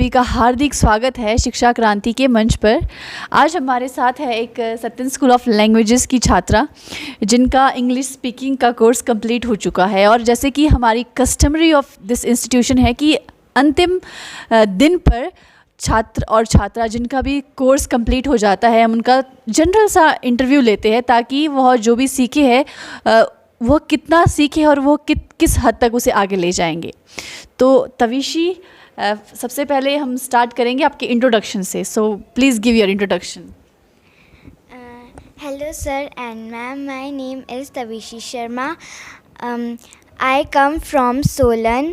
सभी का हार्दिक स्वागत है शिक्षा क्रांति के मंच पर। आज हमारे साथ है एक सत्यन स्कूल ऑफ लैंग्वेजेस की छात्रा जिनका इंग्लिश स्पीकिंग का कोर्स कंप्लीट हो चुका है। और जैसे कि हमारी कस्टमरी ऑफ दिस इंस्टीट्यूशन है कि अंतिम दिन पर छात्र और छात्रा जिनका भी कोर्स कंप्लीट हो जाता है हम उनका जनरल सा इंटरव्यू लेते हैं ताकि वह जो भी सीखे है वो कितना सीखे और वो किस हद तक उसे आगे ले जाएंगे। तो तविशी, सबसे पहले हम स्टार्ट करेंगे आपके इंट्रोडक्शन से। So please give your introduction. Hello sir and ma'am, my name is Tavishi Sharma. I come from Solan.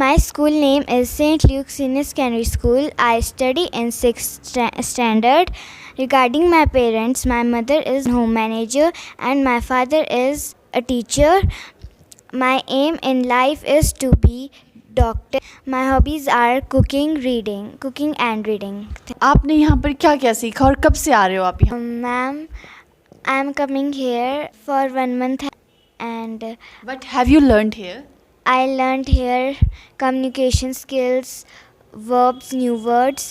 My school name is St. Luke Senior Secondary School. I study in 6th standard. Regarding my parents, my mother is home manager and my father is a teacher. My aim in life is to be doctor. My hobbies are cooking and reading. आपने यहाँ पर क्या क्या सीखा और कब से आ रहे हो आप यहाँ? Ma'am, I am coming here for 1 month and What have you learned here? I learned here communication skills, verbs, new words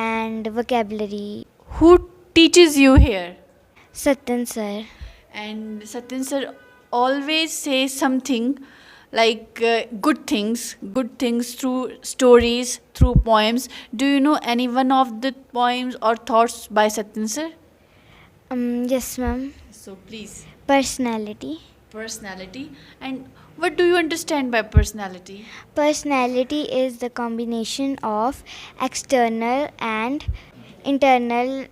and vocabulary. Who teaches you here? Satyan sir. And Satyan sir always says something like good things through stories, through poems. Do you know any one of the poems or thoughts by Satyan sir? Yes ma'am. So please. Personality. And what do you understand by personality? Personality is the combination of external and internal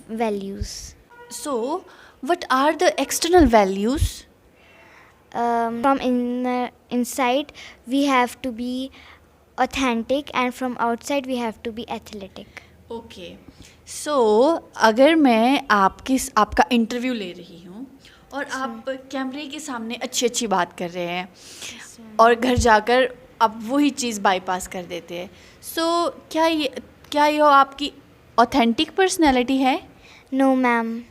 values. So what are the external values? From inside we have to be authentic and from outside we have to be athletic. Okay. So अगर मैं आपका interview ले रही हूँ और आप कैमरे के सामने अच्छी बात कर रहे हैं और घर जाकर आप वही चीज़ बाईपास कर देते हैं, सो क्या ये आपकी ऑथेंटिक पर्सनैलिटी है? No ma'am.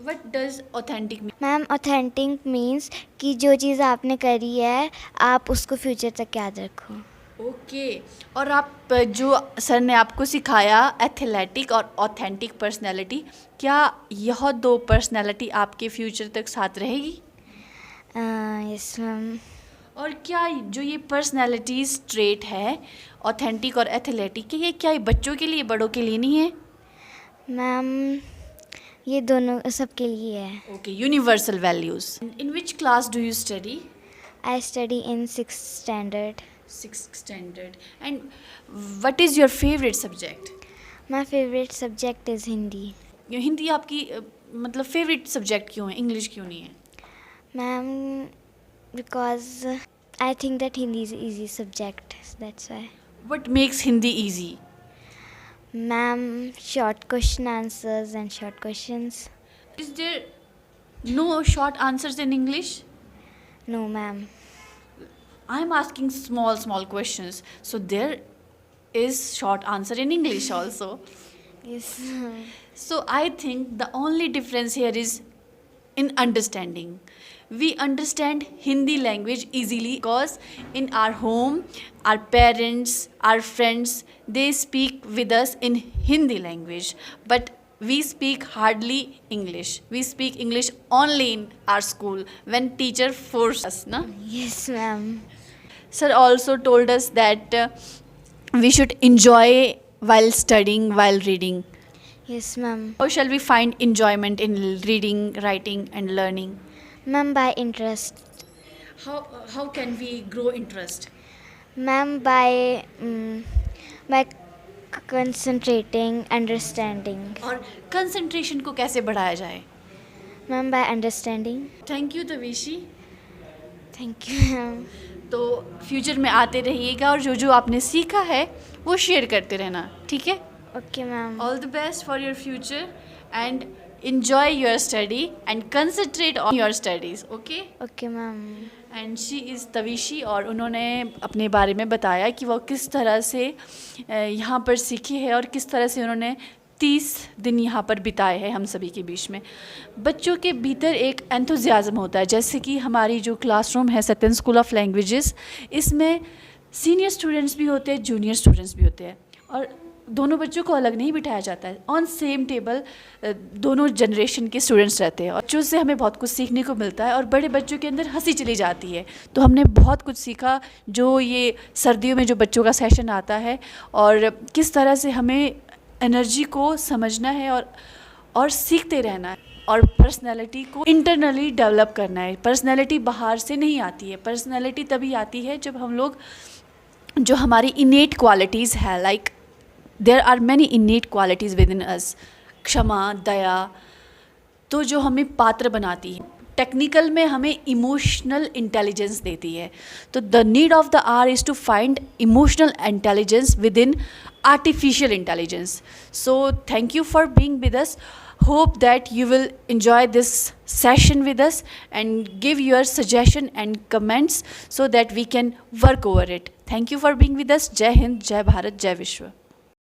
What does authentic mean? Ma'am, authentic means कि जो चीज़ आपने करी है आप उसको फ्यूचर तक याद रखो. ओके. और आप जो सर ने आपको सिखाया एथलेटिक और ऑथेंटिक पर्सनैलिटी, क्या यह दो पर्सनैलिटी आपके फ्यूचर तक साथ रहेगी? Yes ma'am. और क्या जो ये पर्सनैलिटीज़ ट्रेट है ऑथेंटिक और एथलेटिक, क्या ये बच्चों के लिए बड़ों के लिए नहीं है? मैम, ये दोनों सबके लिए है. Okay. Universal values. In which class do you study? I study in 6th standard. 6th standard. And what is your favorite subject? My favorite subject is Hindi. Hindi आपकी मतलब फेवरेट सब्जेक्ट क्यों है, इंग्लिश क्यों नहीं है? Ma'am, because I think that Hindi is an easy subject, that's why. What makes Hindi easy? Ma'am, short question answers and short questions. Is there no short answers in English? No ma'am. I'm asking small questions, so there is short answer in English also. Yes. So I think the only difference here is in understanding. We understand Hindi language easily because in our home, our parents, our friends, they speak with us in Hindi language. But we speak hardly English. We speak English only in our school when teacher force us, na? Yes ma'am. Sir also told us that we should enjoy while studying, while reading. Yes ma'am. How shall we find enjoyment in reading, writing and learning? Ma'am, by interest. How can we grow interest? Ma'am, by concentrating, understanding. और concentration को कैसे बढ़ाया जाए? Ma'am, by understanding. Thank you तविशी. Thank you ma'am. तो future में आते रहिएगा और जो आपने सीखा है वो शेयर करते रहना, ठीक है? Okay ma'am. All the best for your future and enjoy your study and concentrate on your studies, okay? Okay ma'am. And she is Tavishi और उन्होंने अपने बारे में बताया कि वो किस तरह से यहाँ पर सीखी है और किस तरह से उन्होंने 30 दिन यहाँ पर बिताए हैं हम सभी के बीच में। बच्चों के भीतर एक एंथुजियाज़म होता है, जैसे कि हमारी जो क्लासरूम है सत्यन स्कूल ऑफ लैंग्वेजेस, इसमें सीनियर स्टूडेंट्स भी होते हैं, जूनियर स्टूडेंट्स भी होते हैं और दोनों बच्चों को अलग नहीं बिठाया जाता है, ऑन सेम टेबल दोनों जनरेशन के स्टूडेंट्स रहते हैं और बच्चों से हमें बहुत कुछ सीखने को मिलता है और बड़े बच्चों के अंदर हंसी चली जाती है। तो हमने बहुत कुछ सीखा जो ये सर्दियों में जो बच्चों का सेशन आता है और किस तरह से हमें एनर्जी को समझना है और सीखते रहना है और पर्सनैलिटी को इंटरनली डेवलप करना है। पर्सनैलिटी बाहर से नहीं आती है, पर्सनैलिटी तभी आती है जब हम लोग जो हमारी इनेट क्वालिटीज़ है, like there are many innate qualities within us, क्षमा, दया, तो जो हमें पात्र बनाती है। टेक्निकल में हमें इमोशनल इंटेलिजेंस देती है। तो the need of the hour is to find emotional intelligence within artificial intelligence. So thank you for being with us. Hope that you will enjoy this session with us and give your suggestion and comments so that we can work over it. Thank you for being with us. Jai Hind, Jai Bharat, Jai Vishwa.